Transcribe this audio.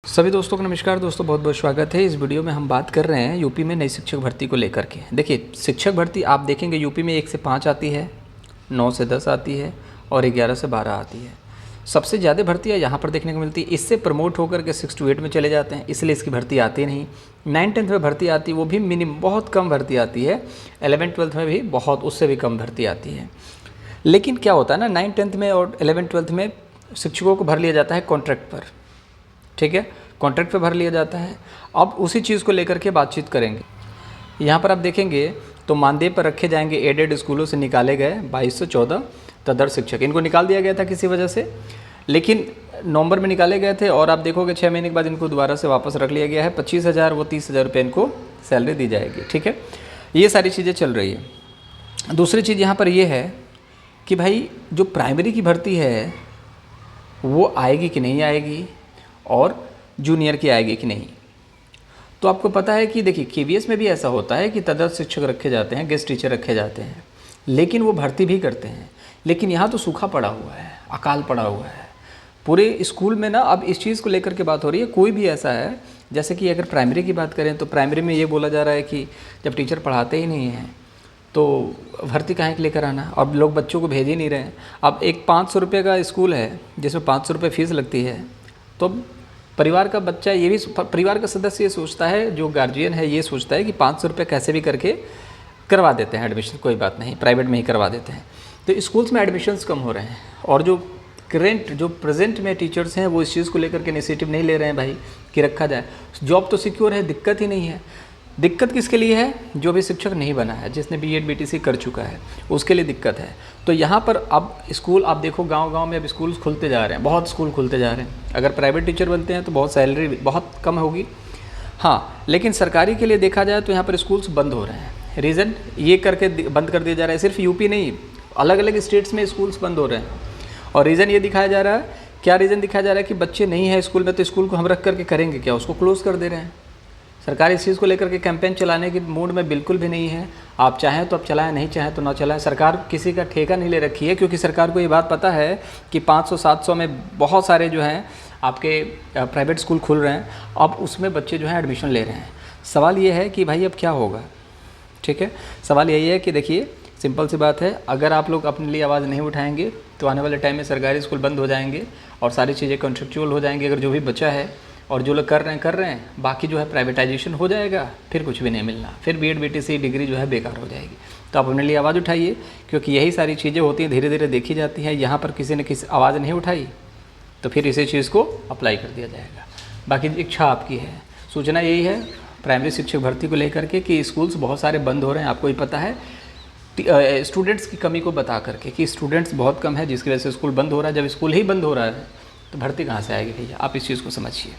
सभी दोस्तों को नमस्कार। दोस्तों बहुत बहुत स्वागत है। इस वीडियो में हम बात कर रहे हैं यूपी में नई शिक्षक भर्ती को लेकर के। देखिए, शिक्षक भर्ती आप देखेंगे यूपी में 1 से 5 आती है, 9 से 10 आती है और 11 से 12 आती है। सबसे ज़्यादा भर्तियाँ यहाँ पर देखने को मिलती है। इससे प्रमोट होकर के 6 to 8 में चले जाते हैं, इसलिए इसकी भर्ती आती नहीं। 9-10 में भर्ती आती है, वो भी मिनिमम बहुत कम भर्ती आती है। 11-12 में भी बहुत उससे भी कम भर्ती आती है। लेकिन क्या होता है ना, 9-10 में और 11-12 में शिक्षकों को भर लिया जाता है कॉन्ट्रैक्ट पर। ठीक है, कॉन्ट्रैक्ट पे भर लिया जाता है। अब उसी चीज़ को लेकर के बातचीत करेंगे। यहाँ पर आप देखेंगे तो मानदेय पर रखे जाएंगे एडेड स्कूलों से निकाले गए 2214 तदर्थ शिक्षक। इनको निकाल दिया गया था किसी वजह से, लेकिन नवंबर में निकाले गए थे और आप देखोगे 6 महीने के बाद इनको दोबारा से वापस रख लिया गया है। 25,000 वो 30,000 रुपये इनको सैलरी दी जाएगी। ठीक है, ये सारी चीज़ें चल रही है। दूसरी चीज़ यहाँ पर ये है कि भाई जो प्राइमरी की भर्ती है वो आएगी कि नहीं आएगी और जूनियर की आएगी कि नहीं। तो आपको पता है कि देखिए केवीएस में भी ऐसा होता है कि तदर्थ शिक्षक रखे जाते हैं, गेस्ट टीचर रखे जाते हैं, लेकिन वो भर्ती भी करते हैं। लेकिन यहाँ तो सूखा पड़ा हुआ है, अकाल पड़ा हुआ है पूरे स्कूल में ना। अब इस चीज़ को लेकर के बात हो रही है। कोई भी ऐसा है, जैसे कि अगर प्राइमरी की बात करें तो प्राइमरी में ये बोला जा रहा है कि जब टीचर पढ़ाते ही नहीं हैं तो भर्ती काहे के लेकर आना। अब लोग बच्चों को भेज ही नहीं रहे हैं। अब एक 500 रुपये का स्कूल है जिसमें 500 रुपये फीस लगती है, तो परिवार का बच्चा ये भी, परिवार का सदस्य ये सोचता है, जो गार्जियन है ये सोचता है कि 500 रुपये कैसे भी करके करवा देते हैं एडमिशन, कोई बात नहीं, प्राइवेट में ही करवा देते हैं। तो स्कूल्स में एडमिशन्स कम हो रहे हैं और जो प्रेजेंट में टीचर्स हैं वो इस चीज़ को लेकर के इनिशिएटिव नहीं ले रहे हैं भाई कि रखा जाए। जॉब तो सिक्योर है, दिक्कत ही नहीं है। दिक्कत किसके लिए है? जो भी शिक्षक नहीं बना है, जिसने बीएड बीटीसी कर चुका है, उसके लिए दिक्कत है। तो यहाँ पर अब स्कूल आप देखो, गांव-गांव में अब स्कूल खुलते जा रहे हैं, बहुत स्कूल खुलते जा रहे हैं। अगर प्राइवेट टीचर बनते हैं तो बहुत सैलरी बहुत कम होगी, हाँ, लेकिन सरकारी के लिए देखा जाए तो यहाँ पर स्कूल्स बंद हो रहे हैं। रीज़न ये करके बंद कर दिया जा रहा है, सिर्फ यूपी नहीं, अलग अलग स्टेट्स में स्कूल्स बंद हो रहे हैं। और रीज़न ये दिखाया जा रहा है, क्या रीज़न दिखाया जा रहा है कि बच्चे नहीं हैं स्कूल में, तो स्कूल को हम रख करके करेंगे क्या, उसको क्लोज़ कर दे रहे हैं। सरकार इस चीज़ को लेकर के कैंपेन चलाने की मूड में बिल्कुल भी नहीं है। आप चाहें तो आप चलाएं, नहीं चाहें तो ना चलाएं। सरकार किसी का ठेका नहीं ले रखी है, क्योंकि सरकार को ये बात पता है कि 500-700 में बहुत सारे जो हैं आपके प्राइवेट स्कूल खुल रहे हैं, अब उसमें बच्चे जो हैं एडमिशन ले रहे हैं। सवाल ये है कि भाई अब क्या होगा। ठीक है, सवाल यही है कि देखिए सिंपल सी बात है, अगर आप लोग अपने लिए आवाज़ नहीं उठाएंगे तो आने वाले टाइम में सरकारी स्कूल बंद हो जाएंगे और सारी चीज़ें कॉन्ट्रेक्चुअल हो जाएंगी। अगर जो भी बचा है और जो लोग कर रहे हैं, बाकी जो है प्राइवेटाइजेशन हो जाएगा, फिर कुछ भी नहीं मिलना, फिर बीएड बीटीसी डिग्री जो है बेकार हो जाएगी। तो आप अपने लिए आवाज़ उठाइए, क्योंकि यही सारी चीज़ें होती हैं, धीरे धीरे देखी जाती हैं। यहाँ पर किसी ने किसी आवाज़ नहीं उठाई तो फिर इसी चीज़ को अप्लाई कर दिया जाएगा। बाकी इच्छा आपकी है। सूचना यही है प्राइमरी शिक्षक भर्ती को लेकर के कि स्कूल्स बहुत सारे बंद हो रहे हैं। आपको ही पता है स्टूडेंट्स की कमी को बता करके कि स्टूडेंट्स बहुत कम है, जिसकी वजह से स्कूल बंद हो रहा है। जब स्कूल ही बंद हो रहा है तो भर्ती कहाँ से आएगी भैया, आप इस चीज़ को समझिए।